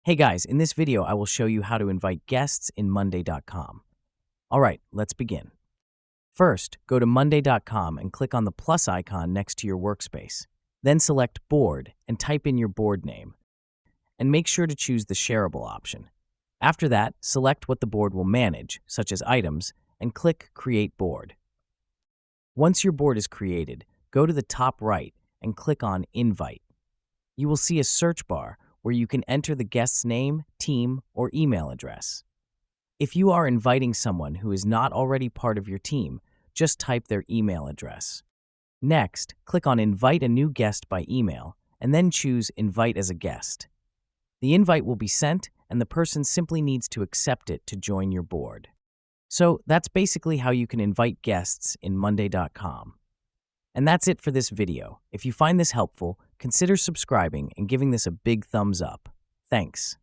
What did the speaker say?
Hey guys, in this video, I will show you how to invite guests in Monday.com. All right, let's begin. First, go to Monday.com and click on the plus icon next to your workspace. Then select Board and type in your board name. And make sure to choose the shareable option. After that, select what the board will manage, such as items, and click Create Board. Once your board is created, go to the top right and click on Invite. You will see a search bar where you can enter the guest's name, team, or email address. If you are inviting someone who is not already part of your team, just type their email address. Next, click on Invite a new guest by email, and then choose Invite as a guest. The invite will be sent, and the person simply needs to accept it to join your board. So that's basically how you can invite guests in Monday.com. And that's it for this video. If you find this helpful, consider subscribing and giving this a big thumbs up. Thanks.